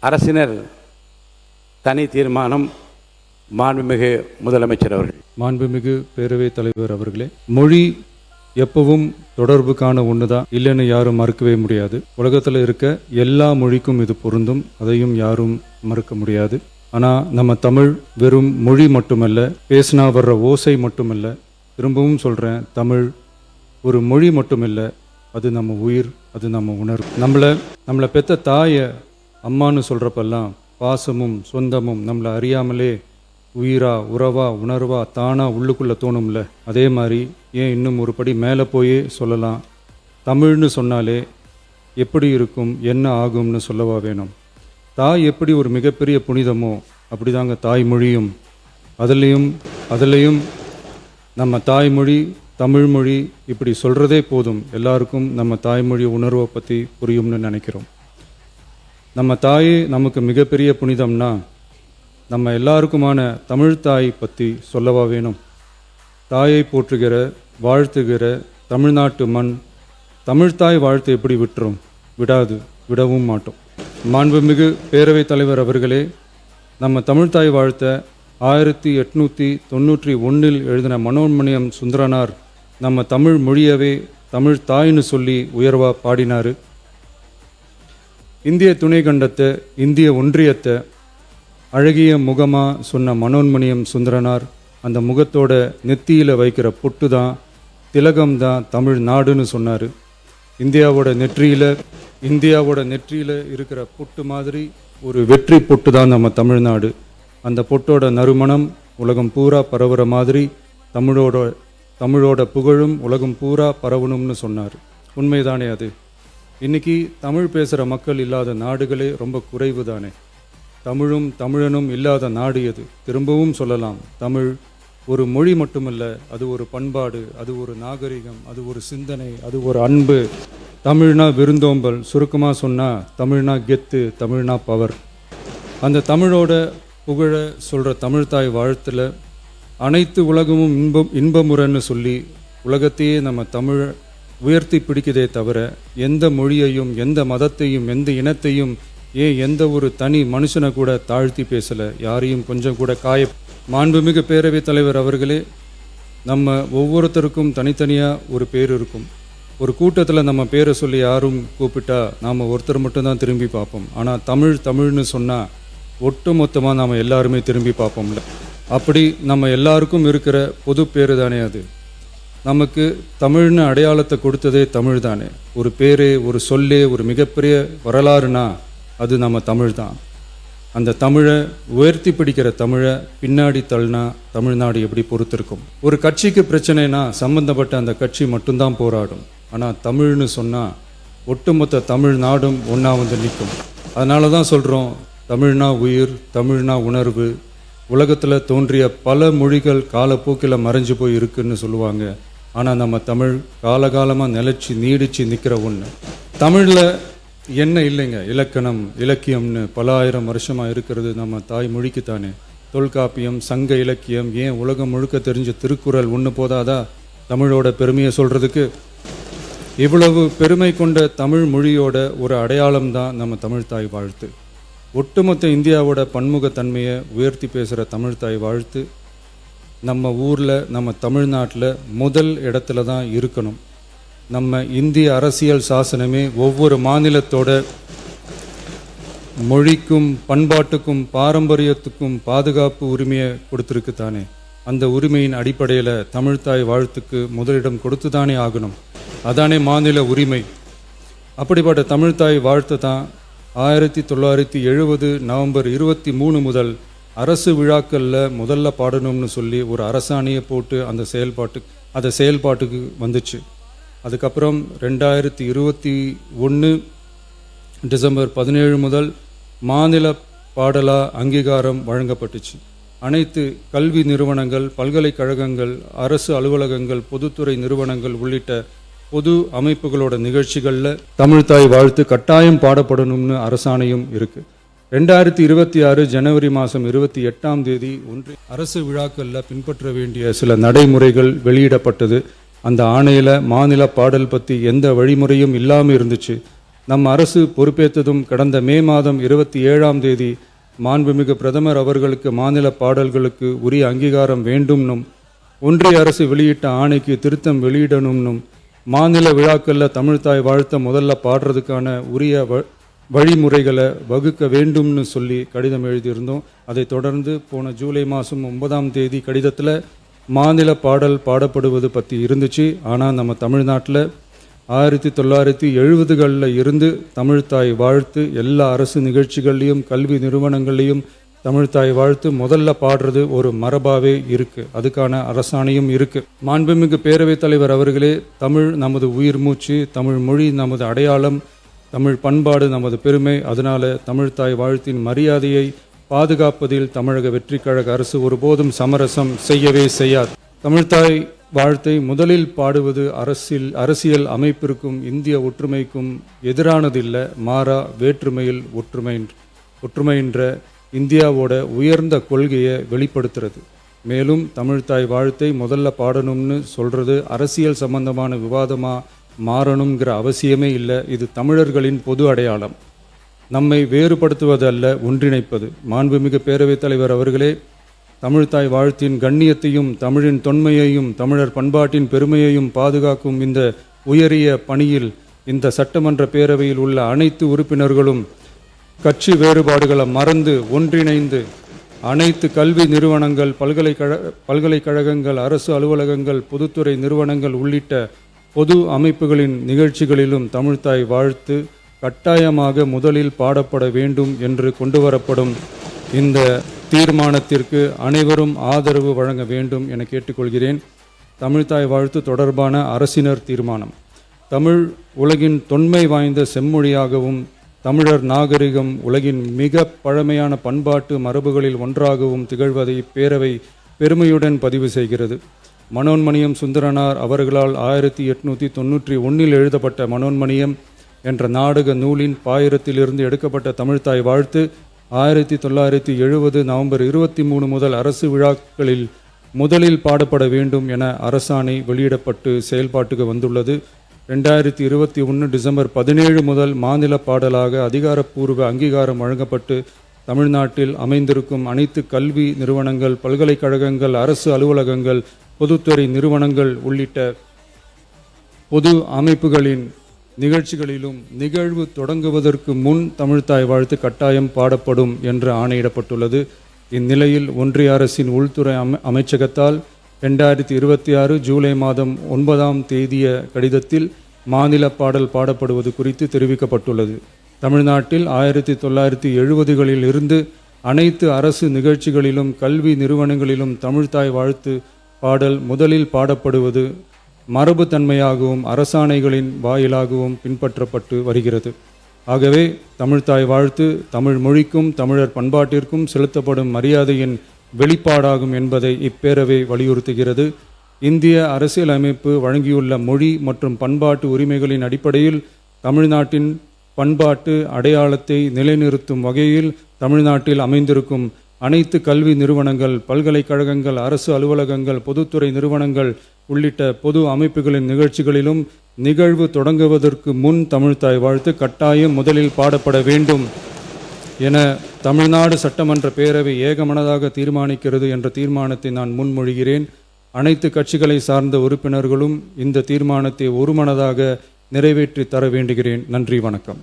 அரசினர் தனி தீர்மானம். மாண்புமிகு முதலமைச்சர் அவர்கள். மாண்புமிகு பேரவைத் தலைவர் அவர்களே, மொழி எப்பவும் தொடர்புக்கான ஒன்று தான், இல்லைன்னு யாரும் மறுக்கவே முடியாது. உலகத்தில் இருக்க எல்லா மொழிக்கும் இது பொருந்தும், அதையும் யாரும் மறுக்க முடியாது. ஆனால் நம்ம தமிழ் வெறும் மொழி மட்டுமல்ல, பேசினா வர்ற ஓசை மட்டுமல்ல. திரும்பவும் சொல்கிறேன், தமிழ் ஒரு மொழி மட்டுமில்லை, அது நம்ம உயிர், அது நம்ம உணர்வு. நம்மளை பெற்ற தாயை அம்மானு சொல்கிறப்பெல்லாம் பாசமும் சொந்தமும் நம்மளை அறியாமலே உயிரா உறவா உணர்வா தானா உள்ளுக்குள்ளே தோணும்ல. அதே மாதிரி ஏன் இன்னும் ஒரு படி மேலே போயே சொல்லலாம், தமிழ்னு சொன்னாலே எப்படி இருக்கும், என்ன ஆகும்னு சொல்லவா வேணும். தாய் எப்படி ஒரு மிகப்பெரிய புனிதமோ அப்படிதாங்க தாய்மொழியும். அதுலேயும் நம்ம தாய்மொழி தமிழ்மொழி இப்படி சொல்கிறதே போதும், எல்லாருக்கும் நம்ம தாய்மொழி உணர்வை பற்றி புரியும்னு நினைக்கிறோம். நம்ம தாயே நமக்கு மிகப்பெரிய புனிதம்னா நம்ம எல்லாருக்குமான தமிழ் தாய் பற்றி சொல்லவா வேணும். தாயை போற்றுகிற வாழ்த்துகிற தமிழ்நாட்டு மண் தமிழ்தாய் வாழ்த்து எப்படி விட்டுரும்? விடவும் மாட்டோம். மாண்புமிகு பேரவைத் தலைவர் அவர்களே, நம்ம தமிழ்தாய் வாழ்த்த 1891 எழுதின மனோன்மணியம் சுந்தரனார் நம்ம தமிழ் மொழியவே தமிழ் தாய்னு சொல்லி உயர்வா பாடினார். இந்திய துணை கண்டத்தை, இந்திய ஒன்றியத்தை அழகிய முகமாக சொன்ன மனோன்மணியம் சுந்தரனார் அந்த முகத்தோட நெத்தியில் வைக்கிற பொட்டு தான், திலகம் தான் தமிழ் நாடுன்னு சொன்னார். இந்தியாவோட நெற்றியில் இருக்கிற பொட்டு மாதிரி ஒரு வெற்றி பொட்டு தான் நம்ம தமிழ்நாடு. அந்த பொட்டோட நறுமணம் உலகம் பூரா பரவுற மாதிரி தமிழோட புகழும் உலகம் பூரா பரவணும்னு சொன்னார். உண்மைதானே அது? இன்னைக்கு தமிழ் பேசுகிற மக்கள் இல்லாத நாடுகளே ரொம்ப குறைவு தானே. தமிழும் தமிழனும் இல்லாத நாடு எது? திரும்பவும் சொல்லலாம், தமிழ் ஒரு மொழி மட்டுமல்ல, அது ஒரு பண்பாடு, அது ஒரு நாகரிகம், அது ஒரு சிந்தனை, அது ஒரு அன்பு. தமிழ்னா விருந்தோம்பல், சுருக்கமாக சொன்னால் தமிழ்னா கெத்து, தமிழ்னா பவர். அந்த தமிழோட புகழ சொல்கிற தமிழ்தாய் வாழ்த்தில் அனைத்து உலகமும் இன்பமுறன்னு சொல்லி உலகத்தையே நம்ம தமிழ் உயர்த்தி பிடிக்குதே தவிர எந்த மொழியையும் எந்த மதத்தையும் எந்த இனத்தையும் எந்த ஒரு தனி மனுஷனை கூட தாழ்த்தி பேசலை, யாரையும் கொஞ்சம் கூட மாண்புமிகு பேரவைத் தலைவர் அவர்களே, நம்ம ஒவ்வொருத்தருக்கும் தனித்தனியாக ஒரு பேர் இருக்கும். ஒரு கூட்டத்தில் நம்ம பேரை சொல்லி யாரும் கூப்பிட்டா நாம் ஒருத்தர் மட்டும்தான் திரும்பி பார்ப்போம். ஆனால் தமிழ்னு சொன்னால் ஒட்டு மொத்தமாக நாம் எல்லாருமே திரும்பி பார்ப்போம்ல. அப்படி நம்ம எல்லாருக்கும் இருக்கிற பொது பேர் தானே அது. நமக்கு தமிழ்னு அடையாளத்தை கொடுத்ததே தமிழ் தானே. ஒரு பேரே, ஒரு சொல்லே, ஒரு மிகப்பெரிய வரலாறுனா அது நம்ம தமிழ் தான். அந்த தமிழை உயர்த்தி பிடிக்கிற தமிழை பின்னாடி தள்ளினா தமிழ்நாடு எப்படி பொறுத்திருக்கும்? ஒரு கட்சிக்கு பிரச்சனைனா சம்பந்தப்பட்ட அந்த கட்சி மட்டும்தான் போராடும். ஆனால் தமிழ்னு சொன்னால் ஒட்டுமொத்த தமிழ்நாடும் ஒன்றா வந்து நிற்கும். அதனால தான் சொல்கிறோம், தமிழ்னா உயிர், தமிழ்னா உணர்வு. உலகத்தில் தோன்றிய பல மொழிகள் காலப்போக்கில் மறைஞ்சு போய் இருக்குன்னு சொல்லுவாங்க. ஆனால் நம்ம தமிழ் காலகாலமாக நிலச்சி நீடித்து நிற்கிற ஒன்று. தமிழில் என்ன இல்லைங்க, இலக்கணம் இலக்கியம்னு பல ஆயிரம் வருஷமாக இருக்கிறது நம்ம தாய்மொழிக்குத்தானே. தொல்காப்பியம், சங்க இலக்கியம், ஏன் உலகம் முழுக்க தெரிஞ்ச திருக்குறள் ஒன்று போதாதா தமிழோட பெருமையை சொல்கிறதுக்கு? இவ்வளவு பெருமை கொண்ட தமிழ் மொழியோட ஒரு அடையாளம் தான் நம்ம தமிழ்தாய் வாழ்த்து. ஒட்டுமொத்த இந்தியாவோட பன்முகத்தன்மையை உயர்த்தி பேசுகிற தமிழ்தாய் வாழ்த்து நம்ம ஊரில், நம்ம தமிழ்நாட்டில் முதல் இடத்துல தான் இருக்கணும். நம்ம இந்திய அரசியல் சாசனமே ஒவ்வொரு மாநிலத்தோட மொழிக்கும் பண்பாட்டுக்கும் பாரம்பரியத்துக்கும் பாதுகாப்பு உரிமையை கொடுத்துருக்கு தானே. அந்த உரிமையின் அடிப்படையில் தமிழ்தாய் வாழ்த்துக்கு முதலிடம் கொடுத்து தானே ஆகணும். அதானே மாநில உரிமை. அப்படிப்பட்ட தமிழ்தாய் வாழ்த்து தான் 1970 நவம்பர் 23 முதல் அரசு விழாக்களில் முதல்ல பாடணும்னு சொல்லி ஒரு அரசாணையை போட்டு அந்த செயல்பாட்டுக்கு வந்துச்சு. அதுக்கப்புறம் 2021 டிசம்பர் 17 முதல் மாநில பாடலாக அங்கீகாரம் வழங்கப்பட்டுச்சு. அனைத்து கல்வி நிறுவனங்கள், பல்கலைக்கழகங்கள், அரசு அலுவலகங்கள், பொதுத்துறை நிறுவனங்கள் உள்ளிட்ட பொது அமைப்புகளோட நிகழ்ச்சிகளில் தமிழ்தாய் வாழ்த்து கட்டாயம் பாடப்படணும்னு அரசாணையும் இருக்குது. 2026 ஜனவரி மாதம் 28 ஒன்றிய அரசு விழாக்களில் பின்பற்ற வேண்டிய சில நடைமுறைகள் வெளியிடப்பட்டது. அந்த ஆணையில் மாநில பாடல் பற்றி எந்த வழிமுறையும் இல்லாமல் இருந்துச்சு. நம் அரசு பொறுப்பேற்றதும் கடந்த மே மாதம் 27ஆம் தேதி மாண்புமிகு பிரதமர் அவர்களுக்கு மாநில பாடல்களுக்கு உரிய அங்கீகாரம் வேண்டும்னும் ஒன்றிய அரசு வெளியிட்ட ஆணைக்கு திருத்தம் வெளியிடணும்னும் மாநில விழாக்களில் தமிழ்தாய் வாழ்த்த முதல்ல பாடுறதுக்கான உரிய வழிமுறைகளை வகுக்க வேண்டும்னு சொல்லி கடிதம் எழுதியிருந்தோம். அதை தொடர்ந்து போன ஜூலை மாதம் 9ஆம் தேதி கடிதத்தில் மாநில பாடல் பாடப்படுவது பற்றி இருந்துச்சு. ஆனால் நம்ம தமிழ்நாட்டில் 1970களில் இருந்து தமிழ்தாய் வாழ்த்து எல்லா அரசு நிகழ்ச்சிகள்லையும் கல்வி நிறுவனங்கள்லையும் தமிழ்தாய் வாழ்த்து முதல்ல பாடுறது ஒரு மரபாவே இருக்கு. அதுக்கான அரசாணையும் இருக்கு. மாண்புமிகு பேரவைத் தலைவர் அவர்களே, தமிழ் நமது உயிர் மூச்சு, தமிழ் மொழி நமது அடையாளம், தமிழ் பண்பாடு நமது பெருமை. அதனால தமிழ்தாய் வாழ்த்தின் மரியாதையை பாதுகாப்பதில் தமிழக வெற்றிக் கழக அரசு ஒருபோதும் சமரசம் செய்யவே செய்யாது. தமிழ்தாய் வாழ்த்தை முதலில் பாடுவது அரசியல் அமைப்பிற்கும் இந்திய ஒற்றுமைக்கும் எதிரானதில்லை, மாறா வேற்றுமையில் ஒற்றுமைன்ற இந்தியாவோட உயர்ந்த கொள்கையை வெளிப்படுத்துறது. மேலும் தமிழ்தாய் வாழ்த்தை முதல்ல பாடணும்னு சொல்றது அரசியல் சம்பந்தமான விவாதமாக மாறணுங்கிற அவசியமே இல்லை. இது தமிழர்களின் பொது அடையாளம். நம்மை வேறுபடுத்துவதல்ல, ஒன்றிணைப்பது. மாண்புமிகு பேரவைத் தலைவர் அவர்களே, தமிழ்தாய் வாழ்த்தின் கண்ணியத்தையும் தமிழின் தொன்மையையும் தமிழர் பண்பாட்டின் பெருமையையும் பாதுகாக்கும் இந்த உயரிய பணியில் இந்த சட்டமன்ற பேரவையில் உள்ள அனைத்து உறுப்பினர்களும் கட்சி வேறுபாடுகளை மறந்து ஒன்றிணைந்து அனைத்து கல்வி நிறுவனங்கள், பல்கலைக்கழகங்கள், அரசு அலுவலகங்கள், பொதுத்துறை நிறுவனங்கள் உள்ளிட்ட பொது அமைப்புகளின் நிகழ்ச்சிகளிலும் தமிழ்தாய் வாழ்த்து கட்டாயமாக முதலில் பாடப்பட வேண்டும் என்று கொண்டுவரப்படும் இந்த தீர்மானத்திற்கு அனைவரும் ஆதரவு வழங்க வேண்டும் என கேட்டுக்கொள்கிறேன். தமிழ்தாய் வாழ்த்து தொடர்பான அரசினர் தீர்மானம். தமிழ் உலகின் தொன்மை வாய்ந்த செம்மொழியாகவும் தமிழர் நாகரிகம் உலகின் மிக பழமையான பண்பாட்டு மரபுகளில் ஒன்றாகவும் திகழ்வதை இப்பேரவை பெருமையுடன் பதிவு செய்கிறது. மனோன்மணியம் சுந்தரனார் அவர்களால் 1891 எழுதப்பட்ட மனோன்மணியம் என்ற நாடக நூலின் பாயிரத்திலிருந்து எடுக்கப்பட்ட தமிழ்தாய் வாழ்த்து 1970 நவம்பர் 23 முதல் அரசு விழாக்களில் முதலில் பாடப்பட வேண்டும் என அரசாணை வெளியிடப்பட்டு செயல்பாட்டுக்கு வந்துள்ளது. 2021 டிசம்பர் 17 முதல் மாநில பாடலாக அதிகாரப்பூர்வ அங்கீகாரம் வழங்கப்பட்டு தமிழ்நாட்டில் அமைந்திருக்கும் அனைத்து கல்வி நிறுவனங்கள், பல்கலைக்கழகங்கள், அரசு அலுவலகங்கள், பொதுத்துறை நிறுவனங்கள் உள்ளிட்ட பொது அமைப்புகளின் நிகழ்ச்சிகளிலும் நிகழ்வு தொடங்குவதற்கு முன் தமிழ்தாய் வாழ்த்து கட்டாயம் பாடப்படும் என்று ஆணையிடப்பட்டுள்ளது. இந்நிலையில் ஒன்றிய அரசின் உள்துறை அமைச்சகத்தால் 2026 ஜூலை மாதம் 9ஆம் தேதிய கடிதத்தில் மாநில பாடல் பாடப்படுவது குறித்து தெரிவிக்கப்பட்டுள்ளது. தமிழ்நாட்டில் 1970களில் இருந்து அனைத்து அரசு நிகழ்ச்சிகளிலும் கல்வி நிறுவனங்களிலும் தமிழ்தாய் வாழ்த்து பாடல் முதலில் பாடப்படுவது மரபுத்தன்மையாகவும் அரசாணைகளின் வாயிலாகவும் பின்பற்றப்பட்டு வருகிறது. ஆகவே தமிழ்தாய் வாழ்த்து தமிழ் மொழிக்கும் தமிழர் பண்பாட்டிற்கும் செலுத்தப்படும் மரியாதையின் வெளிப்பாடாகும் என்பதை இப்பேரவை வலியுறுத்துகிறது. இந்திய அரசியலமைப்பு வழங்கியுள்ள மொழி மற்றும் பண்பாட்டு உரிமைகளின் அடிப்படையில் தமிழ்நாட்டின் பண்பாட்டு அடையாளத்தை நிலைநிறுத்தும் வகையில் தமிழ்நாட்டில் அமைந்திருக்கும் அனைத்து கல்வி நிறுவனங்கள், பல்கலைக்கழகங்கள், அரசு அலுவலகங்கள், பொதுத்துறை நிறுவனங்கள் உள்ளிட்ட பொது அமைப்புகளின் நிகழ்ச்சிகளிலும் நிகழ்வு தொடங்குவதற்கு முன் தமிழ்தாய் வாழ்த்து கட்டாயம் முதலில் பாடப்பட வேண்டும் என தமிழ்நாடு சட்டமன்ற பேரவை ஏகமனதாக தீர்மானிக்கிறது என்ற தீர்மானத்தை நான் முன்மொழிகிறேன். அனைத்து கட்சிகளை சார்ந்த உறுப்பினர்களும் இந்த தீர்மானத்தை ஒருமனதாக நிறைவேற்றி தர வேண்டுகிறேன். நன்றி, வணக்கம்.